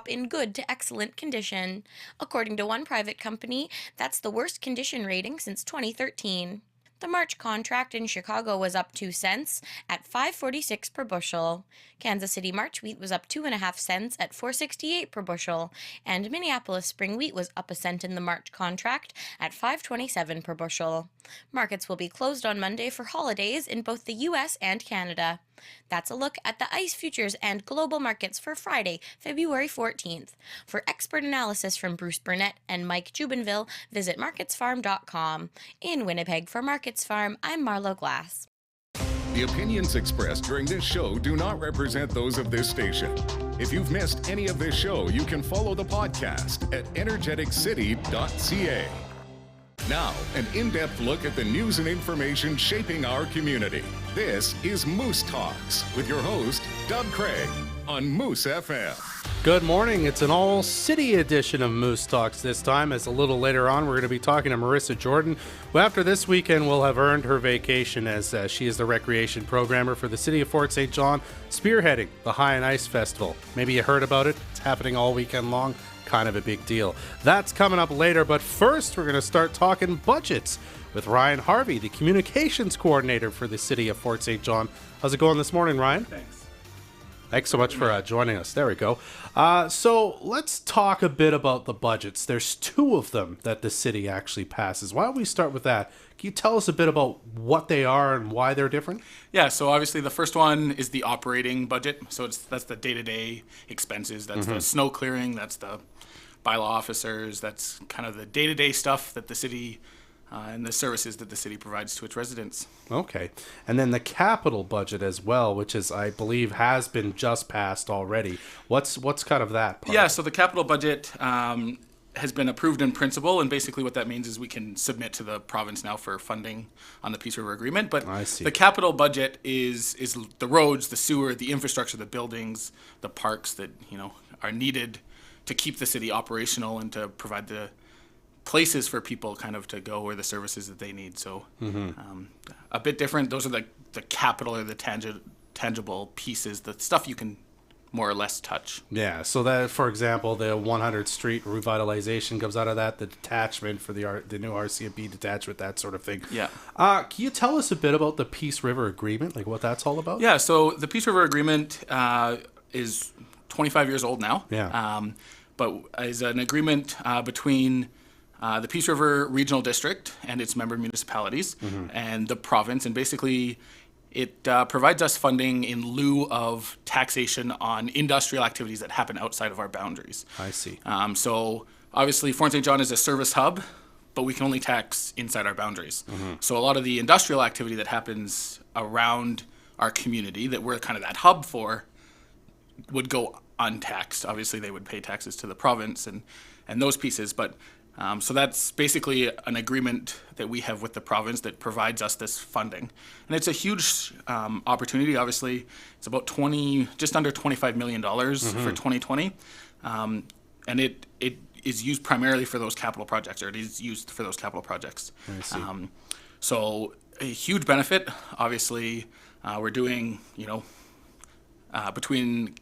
in good to excellent condition. According to one private company, that's the worst condition rating since 2013. The March contract in Chicago was up 2 cents at 5.46 per bushel. Kansas City March wheat was up 2.5 cents at 4.68 per bushel, and Minneapolis spring wheat was up a cent in the March contract at 5.27 per bushel. Markets will be closed on Monday for holidays in both the U.S. and Canada. That's a look at the ICE futures and global markets for Friday, February 14th. For expert analysis from Bruce Burnett and Mike Jubinville, visit marketsfarm.com. In Winnipeg for Markets Farm, I'm Marlo Glass. The opinions expressed during this show do not represent those of this station. If you've missed any of this show, you can follow the podcast at energeticcity.ca. Now, an in-depth look at the news and information shaping our community. This is Moose Talks with your host, Doug Craig, on Moose FM. Good morning. It's an all-city edition of Moose Talks this time, as a little later on we're going to be talking to Marissa Jordan, who after this weekend will have earned her vacation as she is the recreation programmer for the city of Fort St. John, spearheading the High and Ice Festival. Maybe you heard about it. It's happening all weekend long. Kind of a big deal. That's coming up later, but first we're going to start talking budgets with Ryan Harvey, the communications coordinator for the city of Fort St. John. How's it going this morning, Ryan? Thanks so much for joining us. There we go. So let's talk a bit about the budgets. There's two of them that the city actually passes. Why don't we start with that? Can you tell us a bit about what they are and why they're different? Yeah, so obviously the first one is the operating budget. So that's the day-to-day expenses. That's the snow clearing. That's the bylaw officers. That's kind of the day-to-day stuff that the city and the services that the city provides to its residents. Okay. And then the capital budget as well, which is, I believe, has been just passed already. What's kind of that part? Yeah, so the capital budget has been approved in principle, and basically what that means is we can submit to the province now for funding on the Peace River Agreement. But I see. The capital budget is the roads, the sewer, the infrastructure, the buildings, the parks that are needed to keep the city operational and to provide the places for people kind of to go, or the services that they need. So a bit different. Those are the capital, or the tangible pieces, the stuff you can more or less touch. Yeah, so that, for example, the 100th Street revitalization comes out of that, the detachment for the new RCMP detachment, that sort of thing. Yeah. Can you tell us a bit about the Peace River Agreement, like what that's all about? Yeah, so the Peace River Agreement is 25 years old now. Yeah. But is an agreement between the Peace River Regional District and its member municipalities and the province, and basically it provides us funding in lieu of taxation on industrial activities that happen outside of our boundaries. I see. So obviously Fort St. John is a service hub, but we can only tax inside our boundaries. So a lot of the industrial activity that happens around our community that we're kind of that hub for would go untaxed. Obviously they would pay taxes to the province and those pieces, but so that's basically an agreement that we have with the province that provides us this funding. And it's a huge opportunity. Obviously, it's about just under $25 million for 2020. And it is used primarily for those capital projects, or it is used for those capital projects. I see. So a huge benefit. Obviously, we're doing, between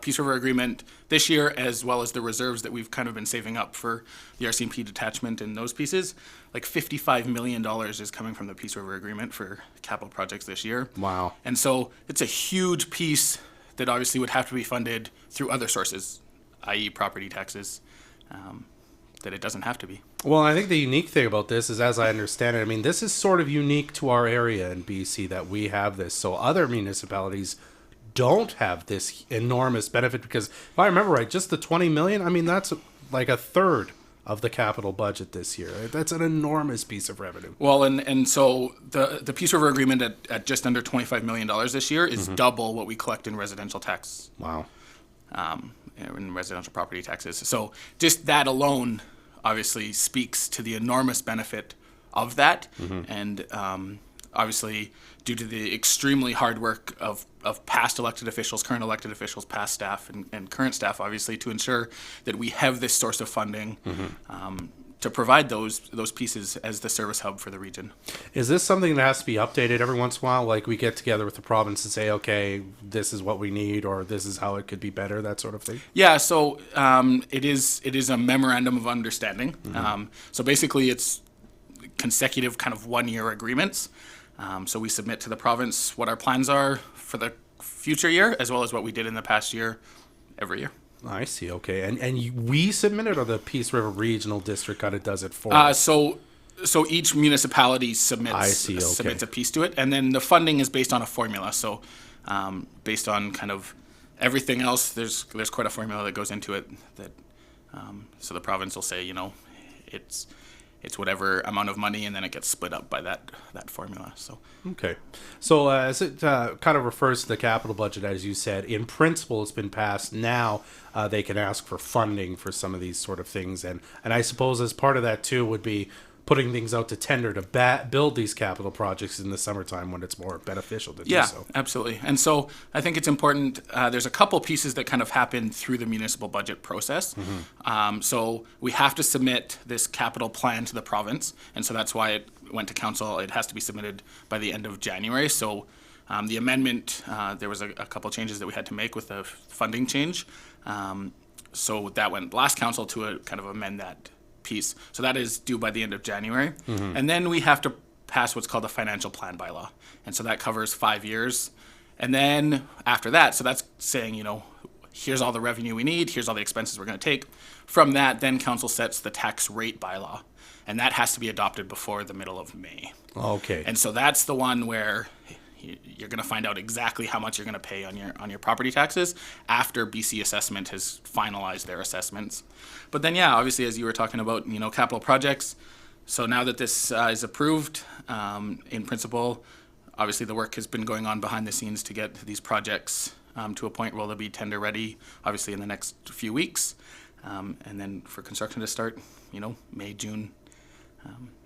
Peace River Agreement this year, as well as the reserves that we've kind of been saving up for the RCMP detachment and those pieces, like $55 million is coming from the Peace River Agreement for capital projects this year. Wow. And so it's a huge piece that obviously would have to be funded through other sources, i.e. property taxes, that it doesn't have to be. Well, I think the unique thing about this is, as I understand it, I mean, this is sort of unique to our area in BC that we have this. So other municipalities don't have this enormous benefit, because if I remember right, just the 20 million, I mean, that's like a third of the capital budget this year. That's an enormous piece of revenue. Well, and so the Peace River Agreement at just under $25 million this year is double what we collect in residential tax. Wow. In residential property taxes. So just that alone obviously speaks to the enormous benefit of that. And obviously, due to the extremely hard work of past elected officials, current elected officials, past staff, and current staff, obviously, to ensure that we have this source of funding to provide those pieces as the service hub for the region. Is this something that has to be updated every once in a while? Like we get together with the province and say, okay, this is what we need, or this is how it could be better, that sort of thing? Yeah, so it is a memorandum of understanding. So basically it's consecutive kind of 1-year agreements. So we submit to the province what our plans are for the future year, as well as what we did in the past year every year. I see. Okay, we submit it, or the Peace River Regional District kind of does it for us? So each municipality submits a piece to it, and then the funding is based on a formula. So based on kind of everything else, there's quite a formula that goes into it. That so the province will say, it's whatever amount of money, and then it gets split up by that formula. So okay, so as it kind of refers to the capital budget, as you said, in principle, it's been passed. Now they can ask for funding for some of these sort of things, and I suppose as part of that too would be putting things out to tender to build these capital projects in the summertime when it's more beneficial to do so. Yeah, absolutely. And so I think it's important. There's a couple pieces that kind of happen through the municipal budget process. So we have to submit this capital plan to the province, and so that's why it went to council. It has to be submitted by the end of January. So the amendment, there was a couple changes that we had to make with the funding change. So that went last council to kind of amend that piece. So that is due by the end of January. And then we have to pass what's called the financial plan bylaw. And so that covers 5 years. And then after that, so that's saying, here's all the revenue we need, here's all the expenses we're going to take. From that, then council sets the tax rate bylaw. And that has to be adopted before the middle of May. Okay. And so that's the one where you're going to find out exactly how much you're going to pay on your property taxes after BC Assessment has finalized their assessments. But then, yeah, obviously, as you were talking about, capital projects. So now that this is approved, in principle, obviously the work has been going on behind the scenes to get these projects to a point where they'll be tender ready, obviously in the next few weeks, and then for construction to start, May, June.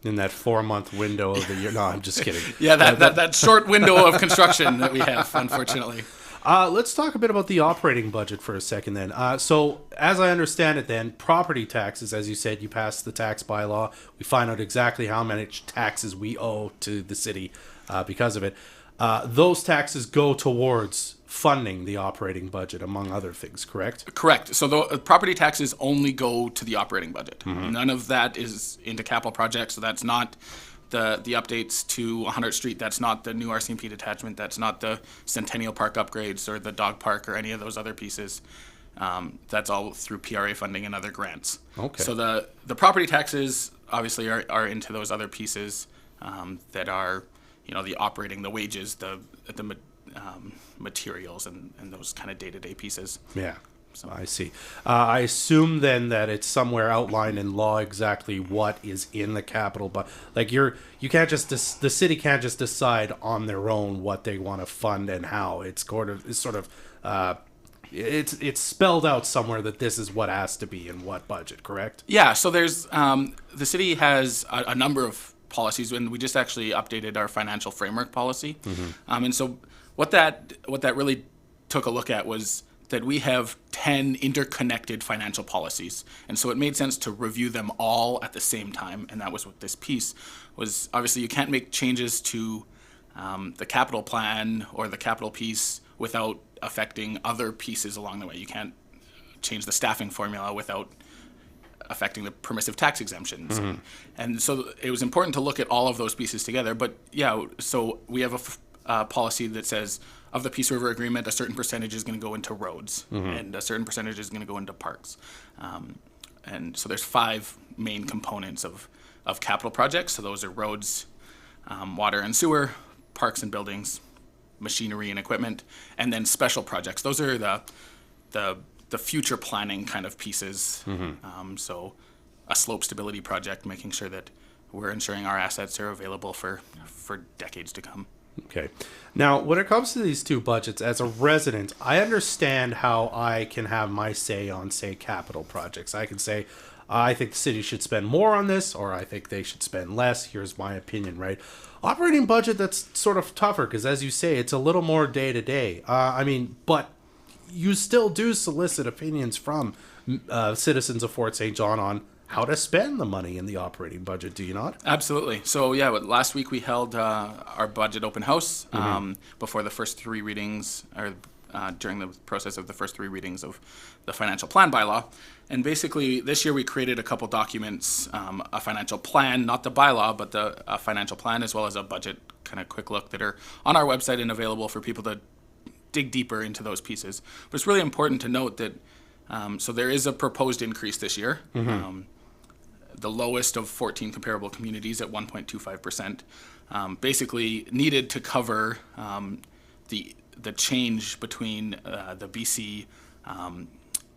In that 4-month window of the year. No, I'm just kidding. Yeah, that short window of construction that we have, unfortunately. Let's talk a bit about the operating budget for a second then. So as I understand it then, property taxes, as you said, you passed the tax bylaw. We find out exactly how much taxes we owe to the city because of it. Those taxes go towards funding the operating budget, among other things, correct? Correct. So the property taxes only go to the operating budget. None of that is into capital projects. So that's not the updates to 100th Street. That's not the new RCMP detachment. That's not the Centennial Park upgrades or the dog park or any of those other pieces. That's all through PRA funding and other grants. Okay. So the property taxes obviously are into those other pieces that are, the operating, the wages, the materials and those kind of day-to-day pieces. Yeah, so I see. I assume then that it's somewhere outlined in law exactly what is in the capital, but like you can't just the city can't just decide on their own what they want to fund and how. It's spelled out somewhere that this is what has to be in what budget, correct? Yeah. So there's the city has a number of policies, and we just actually updated our financial framework policy. And so what that really took a look at was that we have 10 interconnected financial policies. And so it made sense to review them all at the same time. And that was what this piece was. Obviously, you can't make changes to the capital plan or the capital piece without affecting other pieces along the way. You can't change the staffing formula without affecting the permissive tax exemptions. And so it was important to look at all of those pieces together. But yeah, so we have a policy that says of the Peace River Agreement, a certain percentage is going to go into roads and a certain percentage is going to go into parks. And so there's 5 main components of capital projects. So those are roads, water and sewer, parks and buildings, machinery and equipment, and then special projects. Those are the future planning kind of pieces. So a slope stability project, making sure that we're ensuring our assets are available for decades to come. Okay. Now, when it comes to these two budgets, as a resident, I understand how I can have my say on, say, capital projects. I can say, I think the city should spend more on this, or I think they should spend less. Here's my opinion, right? Operating budget, that's sort of tougher, because as you say, it's a little more day-to-day. But you still do solicit opinions from citizens of Fort St. John on how to spend the money in the operating budget, do you not? Absolutely. So yeah, last week we held our budget open house before the first three readings, or during the process of the first three readings of the financial plan bylaw. And basically this year we created a couple documents, a financial plan, not the bylaw, but a financial plan, as well as a budget kind of quick look, that are on our website and available for people to dig deeper into those pieces. But it's really important to note that so there is a proposed increase this year. The lowest of 14 comparable communities at 1.25%, basically needed to cover the change between the BC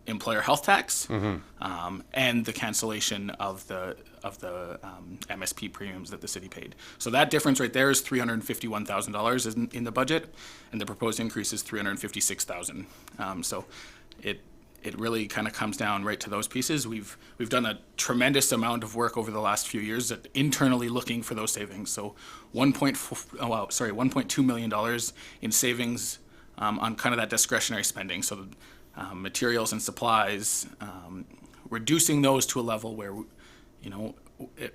employer health tax and the cancellation of the MSP premiums that the city paid. So that difference right there is $351,000 in the budget, and the proposed increase is $356,000. So it really kind of comes down right to those pieces. We've done a tremendous amount of work over the last few years at internally looking for those savings. So $1.2 million in savings on kind of that discretionary spending. So materials and supplies, reducing those to a level where,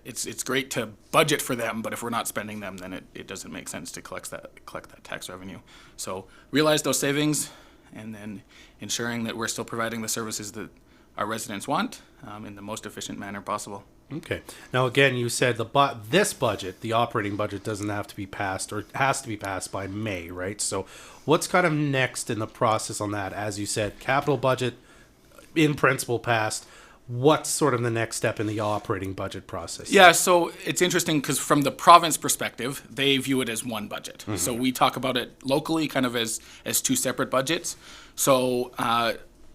it's great to budget for them, but if we're not spending them, then it doesn't make sense to collect that tax revenue. So realize those savings, and then ensuring that we're still providing the services that our residents want in the most efficient manner possible. Okay. Now, again, you said this budget, the operating budget, doesn't have to be passed, or has to be passed by May, right? So what's kind of next in the process on that? As you said, capital budget, in principle, passed. What's sort of the next step in the operating budget process? Yeah, so it's interesting because from the province perspective, they view it as one budget. So we talk about it locally kind of as two separate budgets. So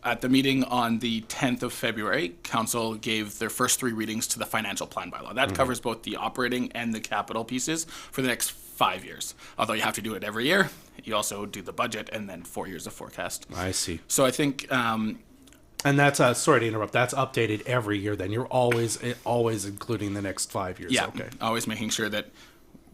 at the meeting on the 10th of February, Council gave their first three readings to the financial plan bylaw. That covers both the operating and the capital pieces for the next 5 years. Although you have to do it every year, you also do the budget and then 4 years of forecast. I see. So I think... and that's, sorry to interrupt, that's updated every year then. You're always including the next 5 years. Yeah, okay. Always making sure that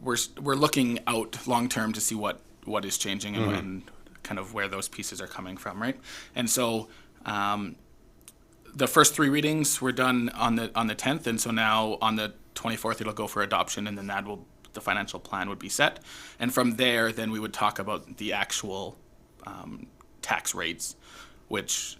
we're looking out long term to see what is changing and when, kind of where those pieces are coming from, right? And so the first three readings were done on the 10th, and so now on the 24th it'll go for adoption, and then the financial plan would be set. And from there, then we would talk about the actual tax rates, which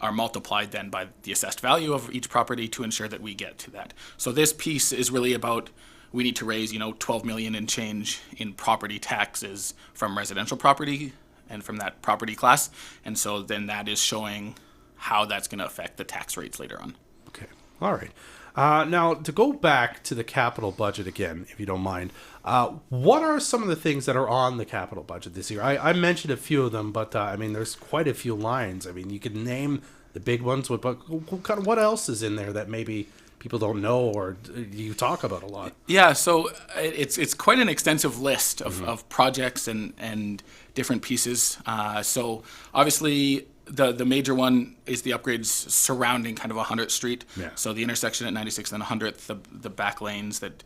are multiplied then by the assessed value of each property to ensure that we get to that. So this piece is really about, we need to raise, $12 million and change in property taxes from residential property and from that property class. And so then that is showing how that's going to affect the tax rates later on. Okay. All right. Now, to go back to the capital budget again, if you don't mind, what are some of the things that are on the capital budget this year? I mentioned a few of them, but there's quite a few lines. I mean, you could name the big ones, but what else is in there that maybe people don't know or you talk about a lot? Yeah, so it's quite an extensive list of projects and different pieces. So obviously, the major one is the upgrades surrounding kind of 100th Street. Yeah. So the intersection at 96th and 100th, the back lanes that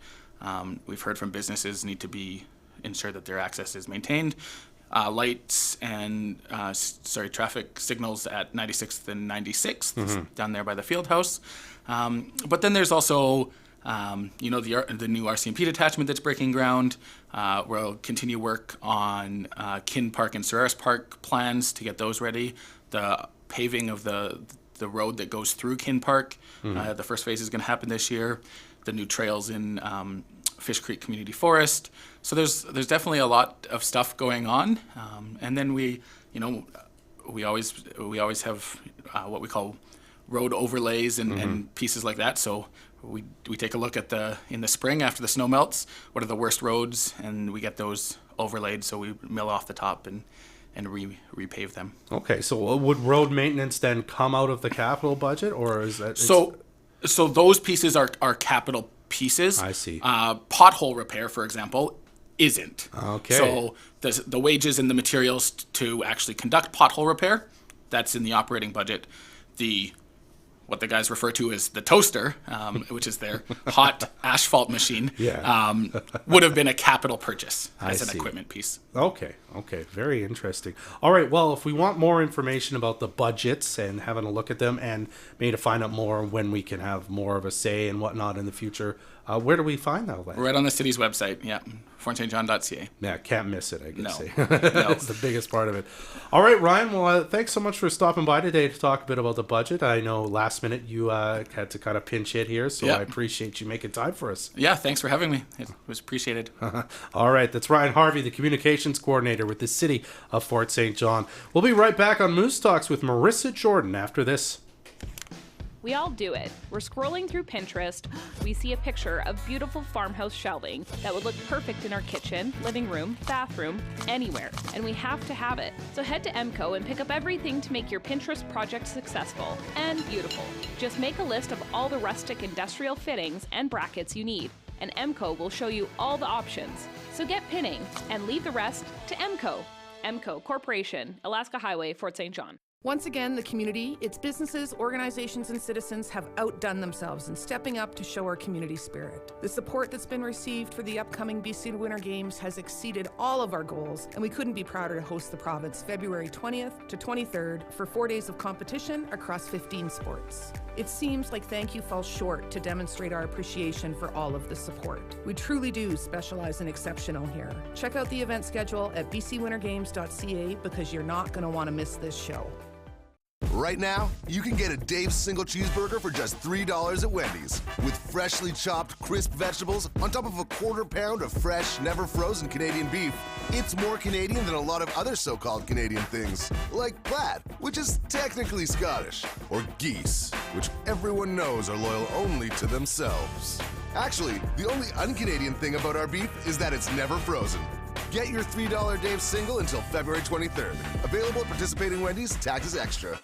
we've heard from businesses need to be ensured that their access is maintained. Lights and traffic signals at 96th and 96th down there by the field house. But then there's also the new RCMP detachment that's breaking ground. We'll continue work on Kin Park and Solaris Park plans to get those ready. The paving of the road that goes through Kin Park, the first phase is going to happen this year. The new trails in Fish Creek Community Forest. So there's definitely a lot of stuff going on. And then we always have what we call road overlays and pieces like that. So we take a look at in the spring after the snow melts, what are the worst roads, and we get those overlaid. So we mill off the top and repave them. Okay, so would road maintenance then come out of the capital budget, or is that... So those pieces are capital pieces. I see. Pothole repair, for example, isn't. Okay. So the wages and the materials to actually conduct pothole repair, that's in the operating budget. The what the guys refer to as the toaster, which is their hot asphalt machine, would have been a capital purchase as an equipment piece. Okay, very interesting. All right, well, if we want more information about the budgets and having a look at them and maybe to find out more when we can have more of a say and whatnot in the future, where do we find that? Right on the city's website, fortstjohn.ca. Yeah, can't miss it, I guess. No. That's the biggest part of it. All right, Ryan, well, thanks so much for stopping by today to talk a bit about the budget. I know last minute you had to kind of pinch hit here, so I appreciate you making time for us. Yeah, thanks for having me. It was appreciated. All right, that's Ryan Harvey, the communications coordinator with the City of Fort St. John. We'll be right back on Moose Talks with Marissa Jordan after this. We all do it. We're scrolling through Pinterest. We see a picture of beautiful farmhouse shelving that would look perfect in our kitchen, living room, bathroom, anywhere. And we have to have it. So head to MCO and pick up everything to make your Pinterest project successful and beautiful. Just make a list of all the rustic industrial fittings and brackets you need, and MCO will show you all the options. So get pinning and leave the rest to MCO. MCO Corporation, Alaska Highway, Fort St. John. Once again, the community, its businesses, organizations, and citizens have outdone themselves in stepping up to show our community spirit. The support that's been received for the upcoming BC Winter Games has exceeded all of our goals, and we couldn't be prouder to host the province February 20th to 23rd for 4 days of competition across 15 sports. It seems like thank you falls short to demonstrate our appreciation for all of the support. We truly do specialize in exceptional here. Check out the event schedule at bcwintergames.ca because you're not going to want to miss this show. Right now, you can get a Dave's single cheeseburger for just $3 at Wendy's, with freshly chopped, crisp vegetables on top of a quarter pound of fresh, never frozen Canadian beef. It's more Canadian than a lot of other so-called Canadian things, like plaid, which is technically Scottish, or geese, which everyone knows are loyal only to themselves. Actually, the only un-Canadian thing about our beef is that it's never frozen. Get your $3 Dave's single until February 23rd. Available at participating Wendy's, taxes extra.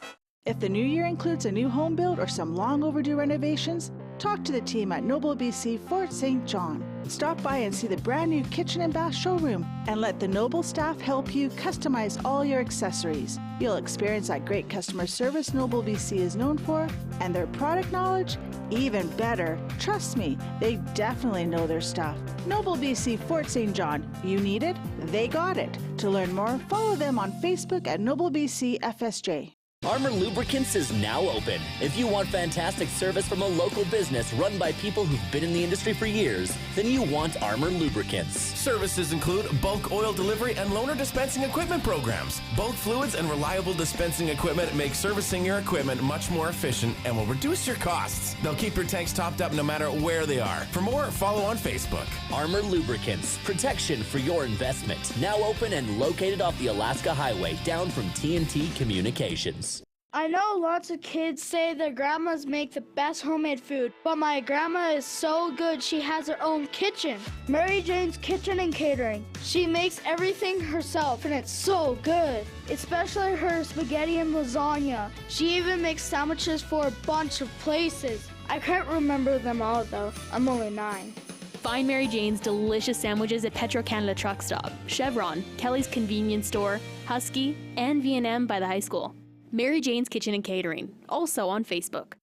If the new year includes a new home build or some long overdue renovations, talk to the team at Noble BC Fort St. John. Stop by and see the brand new kitchen and bath showroom and let the Noble staff help you customize all your accessories. You'll experience that great customer service Noble BC is known for, and their product knowledge, even better. Trust me, they definitely know their stuff. Noble BC Fort St. John. You need it, they got it. To learn more, follow them on Facebook at Noble BC FSJ. Armor Lubricants is now open. If you want fantastic service from a local business run by people who've been in the industry for years, then you want Armor Lubricants. Services include bulk oil delivery and loaner dispensing equipment programs. Bulk fluids and reliable dispensing equipment make servicing your equipment much more efficient and will reduce your costs. They'll keep your tanks topped up no matter where they are. For more, follow on Facebook. Armor Lubricants. Protection for your investment. Now open and located off the Alaska Highway down from TNT Communications. I know lots of kids say their grandmas make the best homemade food, but my grandma is so good she has her own kitchen. Mary Jane's Kitchen and Catering. She makes everything herself and it's so good, especially her spaghetti and lasagna. She even makes sandwiches for a bunch of places. I can't remember them all though, I'm only 9. Find Mary Jane's delicious sandwiches at Petro Canada Truck Stop, Chevron, Kelly's Convenience Store, Husky, and V&M by the high school. Mary Jane's Kitchen and Catering, also on Facebook.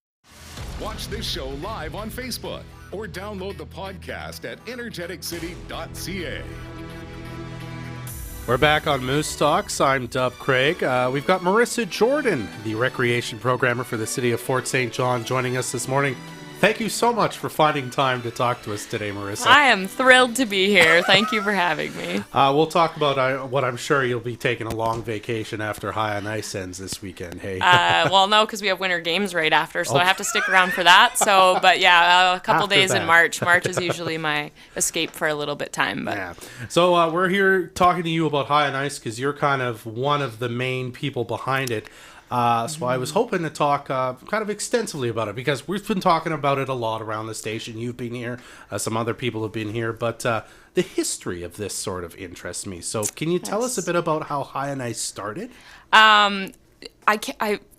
Watch this show live on Facebook or download the podcast at energeticcity.ca. We're back on Moose Talks. I'm Dub Craig. We've got Marissa Jordan, the recreation programmer for the City of Fort St. John, joining us this morning. Thank you so much for finding time to talk to us today, Marissa. I am thrilled to be here. Thank you for having me. We'll talk about what I'm sure you'll be taking a long vacation after High on Ice ends this weekend. Hey. Well, no, because we have Winter Games right after, so I have to stick around for that. So, but yeah, a couple After days that. in March. March is usually my escape for a little bit time. But Yeah. So we're here talking to you about High on Ice because you're kind of one of the main people behind it. So I was hoping to talk kind of extensively about it because we've been talking about it a lot around the station. You've been here, some other people have been here, but the history of this sort of interests me. So can you tell us a bit about how High on Ice started? I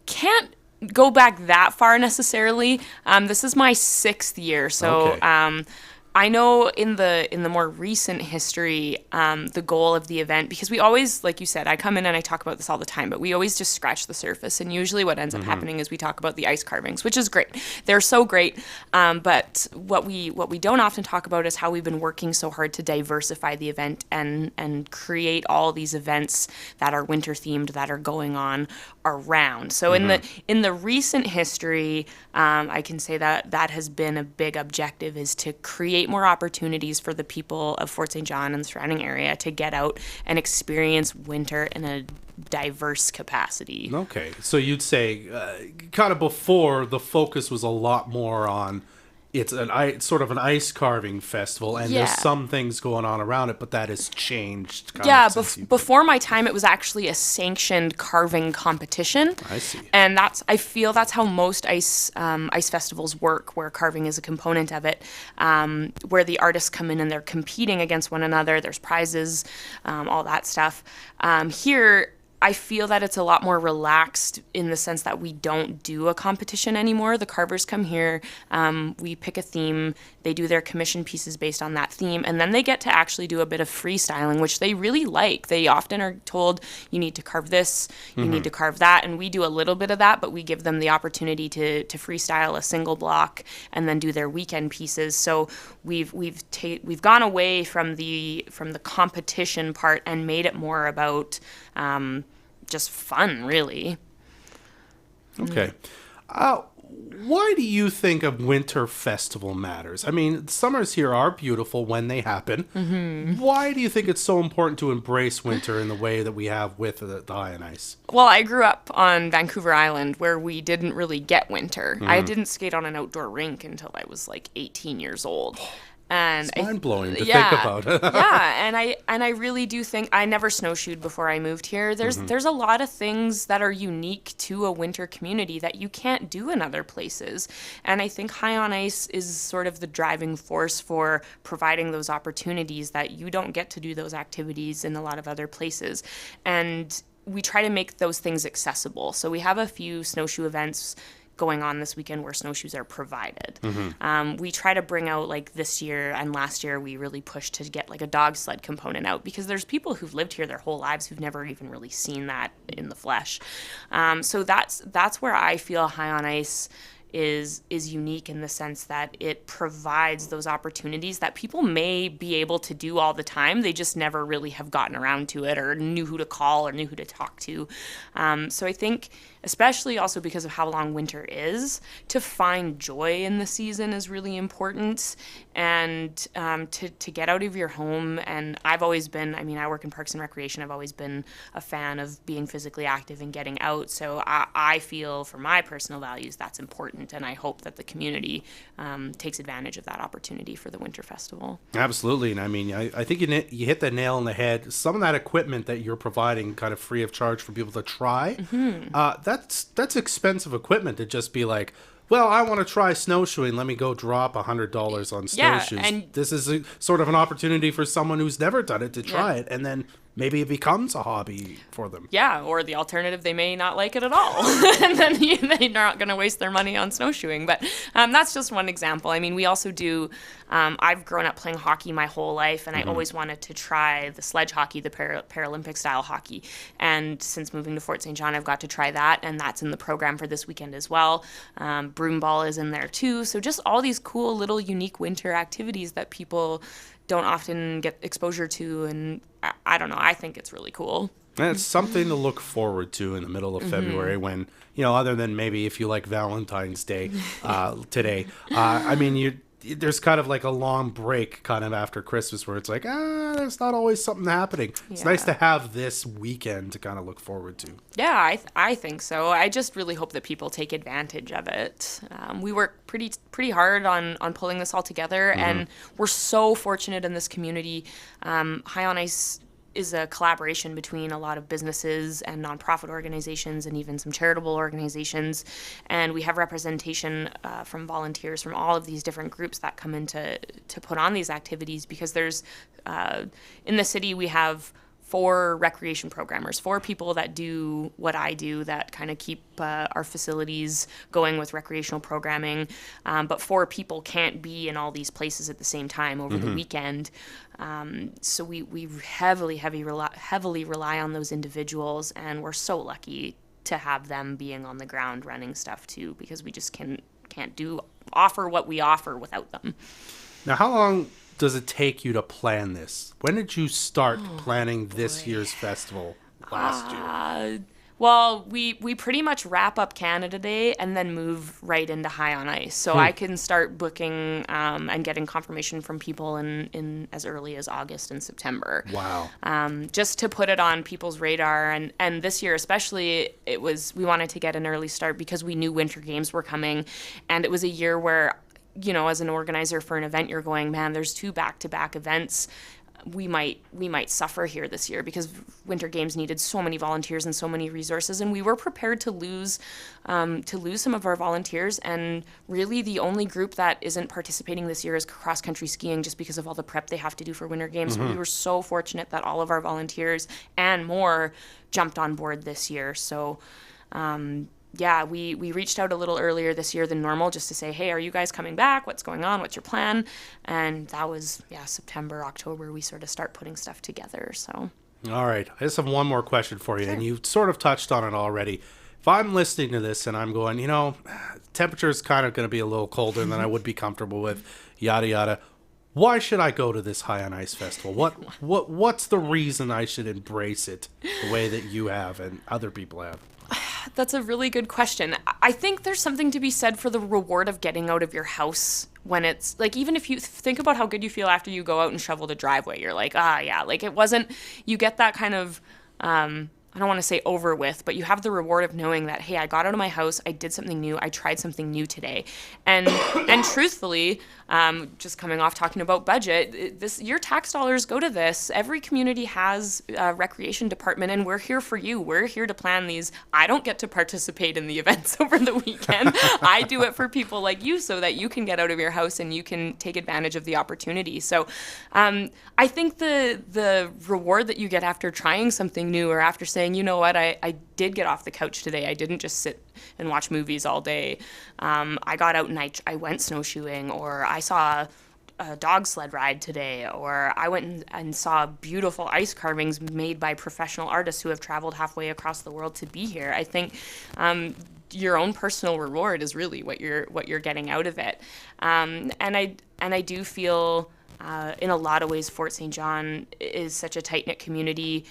can't go back that far necessarily. This is my 6th year, so Okay. I know in the more recent history, the goal of the event, because we always, like you said, I come in and I talk about this all the time, but we always just scratch the surface. And usually what ends up happening is we talk about the ice carvings, which is great. They're so great. But what we don't often talk about is how we've been working so hard to diversify the event and create all these events that are winter themed that are going on around. So in the recent history, I can say that has been a big objective, is to create more opportunities for the people of Fort St. John and the surrounding area to get out and experience winter in a diverse capacity. Okay, so you'd say kind of before the focus was a lot more on it's sort of an ice carving festival, and there's some things going on around it, but that has changed. Before my time, it was actually a sanctioned carving competition. I see. And I feel that's how most ice festivals work, where carving is a component of it, where the artists come in and they're competing against one another. There's prizes, all that stuff. Here, I feel that it's a lot more relaxed in the sense that we don't do a competition anymore. The carvers come here, we pick a theme, they do their commission pieces based on that theme, and then they get to actually do a bit of freestyling, which they really like. They often are told, you need to carve this, you need to carve that, and we do a little bit of that, but we give them the opportunity to freestyle a single block and then do their weekend pieces. So we've gone away from the competition part and made it more about just fun, really. Okay. Why do you think a winter festival matters? I mean, summers here are beautiful when they happen. Why do you think it's so important to embrace winter in the way that we have with the High on Ice? Well, I grew up on Vancouver Island, where we didn't really get winter. I didn't skate on an outdoor rink until I was like 18 years old. And it's mind-blowing to think about. And I really do think I never snowshoed before I moved here. There's a lot of things that are unique to a winter community that you can't do in other places. And I think High on Ice is sort of the driving force for providing those opportunities that you don't get to do those activities in a lot of other places. And we try to make those things accessible. So we have a few snowshoe events going on this weekend where snowshoes are provided. We try to bring out, like this year and last year, we really pushed to get like a dog sled component out, because there's people who've lived here their whole lives who've never even really seen that in the flesh. So that's where I feel High on Ice is unique, in the sense that it provides those opportunities that people may be able to do all the time. They just never really have gotten around to it, or knew who to call, or knew who to talk to. So I think, especially also because of how long winter is, to find joy in the season is really important, and to get out of your home. And I've always been, I work in Parks and Recreation, I've always been a fan of being physically active and getting out. So I feel, for my personal values, that's important. And I hope that the community takes advantage of that opportunity for the Winter Festival. Absolutely. And I think you hit the nail on the head. Some of that equipment that you're providing kind of free of charge for people to try, that's expensive equipment to just be like, well, I want to try snowshoeing. Let me go drop $100 on snowshoes. And this is sort of an opportunity for someone who's never done it to try it, and then maybe it becomes a hobby for them. Yeah, or the alternative, they may not like it at all. And then they're not going to waste their money on snowshoeing. But that's just one example. We also do, I've grown up playing hockey my whole life, and I always wanted to try the sledge hockey, the Paralympic style hockey. And since moving to Fort St. John, I've got to try that, and that's in the program for this weekend as well. Broomball is in there too. So just all these cool little unique winter activities that people don't often get exposure to, and I don't know, I think it's really cool. And it's something to look forward to in the middle of February, when, other than maybe if you like Valentine's Day today, there's kind of like a long break kind of after Christmas where it's like, there's not always something happening. It's nice to have this weekend to kind of look forward to. Yeah, I think so. I just really hope that people take advantage of it. We work pretty hard on pulling this all together, and we're so fortunate in this community. High on Ice is a collaboration between a lot of businesses and nonprofit organizations, and even some charitable organizations. And we have representation from volunteers from all of these different groups that come in to put on these activities, because there's, in the city, we have for recreation programmers, for people that do what I do, that kind of keep our facilities going with recreational programming. But 4 people can't be in all these places at the same time over the weekend. So we heavily rely on those individuals, and we're so lucky to have them being on the ground running stuff too, because we just can't offer what we offer without them. Now, how long does it take you to plan this? When did you start planning this year's festival last year? Well, we pretty much wrap up Canada Day and then move right into High on Ice. So I can start booking and getting confirmation from people in as early as August and September. Wow. Just to put it on people's radar. And this year especially, we wanted to get an early start because we knew Winter Games were coming. And it was a year where, you know, as an organizer for an event, you're going, man, there's 2 back-to-back events. We might suffer here this year because Winter Games needed so many volunteers and so many resources, and we were prepared to lose some of our volunteers. And really, the only group that isn't participating this year is cross-country skiing, just because of all the prep they have to do for Winter Games. We were so fortunate that all of our volunteers and more jumped on board this year. So. Yeah, we reached out a little earlier this year than normal just to say, hey, are you guys coming back? What's going on? What's your plan? And that was, September, October, we sort of start putting stuff together. So. All right. I just have one more question for you, and you sort of touched on it already. If I'm listening to this and I'm going, temperature is kind of going to be a little colder than I would be comfortable with, yada, yada. Why should I go to this High on Ice festival? What's the reason I should embrace it the way that you have and other people have? That's a really good question. I think there's something to be said for the reward of getting out of your house when it's like, even if you think about how good you feel after you go out and shovel the driveway, you're like, it wasn't, you get that kind of, I don't want to say over with, but you have the reward of knowing that, hey, I got out of my house, I did something new, I tried something new today. And truthfully, just coming off talking about budget, your tax dollars go to this. Every community has a recreation department, and we're here for you. We're here to plan these. I don't get to participate in the events over the weekend. I do it for people like you so that you can get out of your house and you can take advantage of the opportunity. So I think the reward that you get after trying something new, or after saying, you know what, I did get off the couch today. I didn't just sit and watch movies all day. I got out and I went snowshoeing, or I saw a dog sled ride today, or I went and saw beautiful ice carvings made by professional artists who have traveled halfway across the world to be here. I think your own personal reward is really what you're getting out of it. And I do feel in a lot of ways, Fort St. John is such a tight-knit community.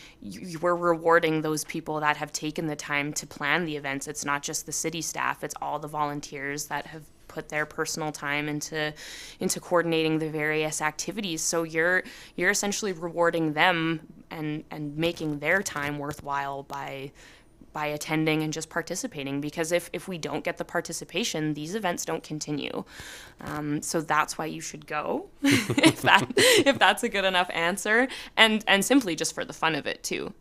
We're rewarding those people that have taken the time to plan the events. It's not just the city staff, it's all the volunteers that have put their personal time into coordinating the various activities. So you're essentially rewarding them and making their time worthwhile by attending and just participating, because if we don't get the participation, these events don't continue. So that's why you should go, if that's a good enough answer, and simply just for the fun of it too.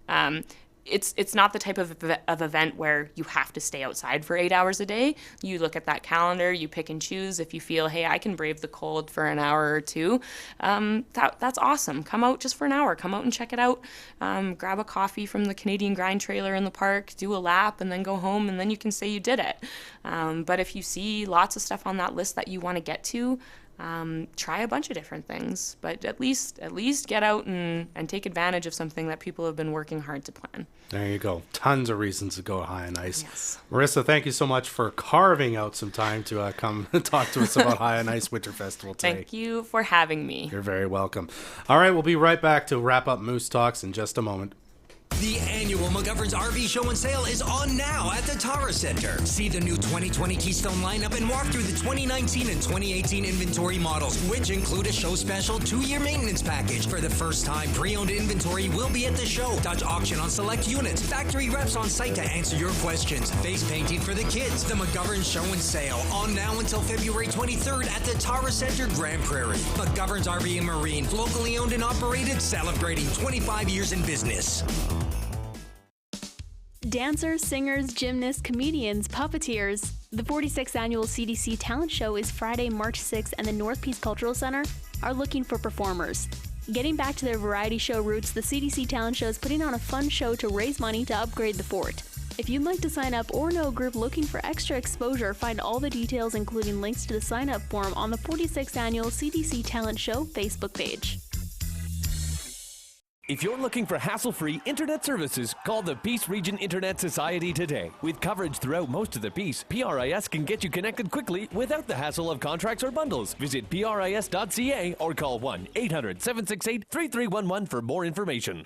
It's not the type of event where you have to stay outside for 8 hours a day. You look at that calendar, you pick and choose. If you feel, hey, I can brave the cold for an hour or two, that's awesome. Come out just for an hour. Come out and check it out. Grab a coffee from the Canadian Grind trailer in the park, do a lap, and then go home, and then you can say you did it. But if you see lots of stuff on that list that you want to get to, try a bunch of different things, but at least get out and take advantage of something that people have been working hard to plan. There you go. Tons of reasons to go High on Ice. Yes. Marissa, thank you so much for carving out some time to come talk to us about High on Ice Winter Festival today. Thank you for having me. You're very welcome. All right, we'll be right back to wrap up Moose Talks in just a moment. The annual McGovern's RV Show and Sale is on now at the Tara Center. See the new 2020 Keystone lineup and walk through the 2019 and 2018 inventory models, which include a show special 2-year maintenance package. For the first time, pre-owned inventory will be at the show. Dutch auction on select units. Factory reps on site to answer your questions. Face painting for the kids. The McGovern's Show and Sale on now until February 23rd at the Tara Center, Grand Prairie. McGovern's RV and Marine, locally owned and operated, celebrating 25 years in business. Dancers, singers, gymnasts, comedians, puppeteers. The 46th annual CDC Talent Show is Friday, March 6th, and the North Peace Cultural Center are looking for performers. Getting back to their variety show roots, the CDC Talent Show is putting on a fun show to raise money to upgrade the fort. If you'd like to sign up or know a group looking for extra exposure, find all the details, including links to the sign-up form, on the 46th Annual CDC Talent Show Facebook page. If you're looking for hassle-free internet services, call the Peace Region Internet Society today. With coverage throughout most of the Peace, PRIS can get you connected quickly without the hassle of contracts or bundles. Visit PRIS.ca or call 1-800-768-3311 for more information.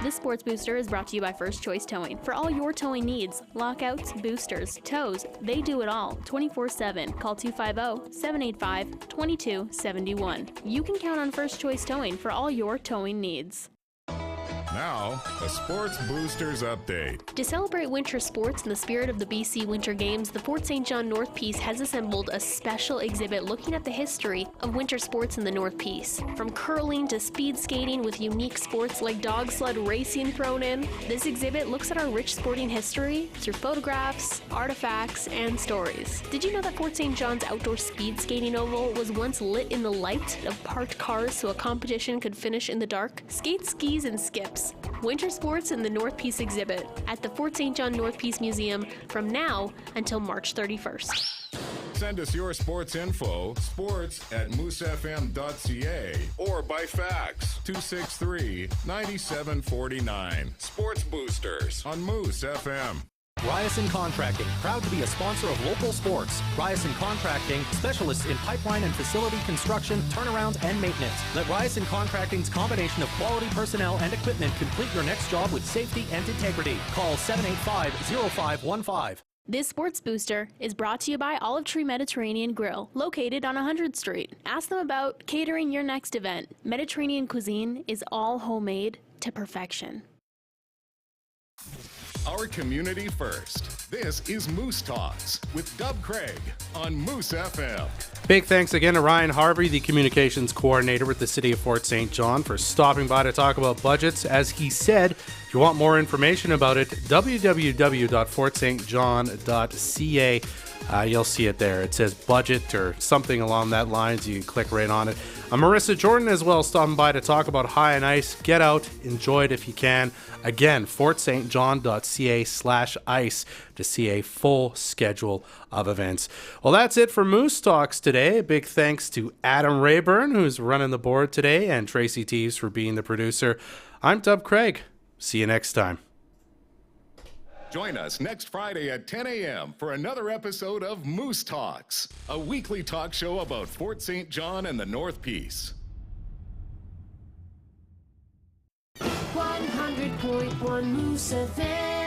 This Sports Booster is brought to you by First Choice Towing. For all your towing needs, lockouts, boosters, tows, they do it all 24/7. Call 250-785-2271. You can count on First Choice Towing for all your towing needs. Now, a Sports Boosters update. To celebrate winter sports in the spirit of the BC Winter Games, the Fort St. John North Peace has assembled a special exhibit looking at the history of winter sports in the North Peace. From curling to speed skating with unique sports like dog sled racing thrown in, this exhibit looks at our rich sporting history through photographs, artifacts, and stories. Did you know that Fort St. John's outdoor speed skating oval was once lit in the light of parked cars so a competition could finish in the dark? Skate, skis, and skips. Winter sports in the North Peace exhibit at the Fort St. John North Peace Museum from now until March 31st. Send us your sports info, sports@moosefm.ca, or by fax, 263-9749. Sports Boosters on Moose FM. Ryerson Contracting, proud to be a sponsor of local sports. Ryerson Contracting, specialists in pipeline and facility construction, turnaround, and maintenance. Let Ryerson Contracting's combination of quality personnel and equipment complete your next job with safety and integrity. Call 785-0515. This Sports Booster is brought to you by Olive Tree Mediterranean Grill, located on 100th Street. Ask them about catering your next event. Mediterranean cuisine is all homemade to perfection. Our community first. This is Moose Talks with Dub Craig on Moose FM. Big thanks again to Ryan Harvey, the communications coordinator with the City of Fort St. John, for stopping by to talk about budgets. As he said, if you want more information about it, www.fortstjohn.ca. You'll see it there. It says budget or something along that lines. You can click right on it. Marissa Jordan as well stopping by to talk about High on Ice. Get out, enjoy it if you can. Again, fortstjohn.ca/ice to see a full schedule of events. Well, that's it for Moose Talks today. A big thanks to Adam Rayburn, who's running the board today, and Tracy Teves for being the producer. I'm Dub Craig. See you next time. Join us next Friday at 10 a.m. for another episode of Moose Talks, a weekly talk show about Fort St. John and the North Peace. 100.1 Moose FM.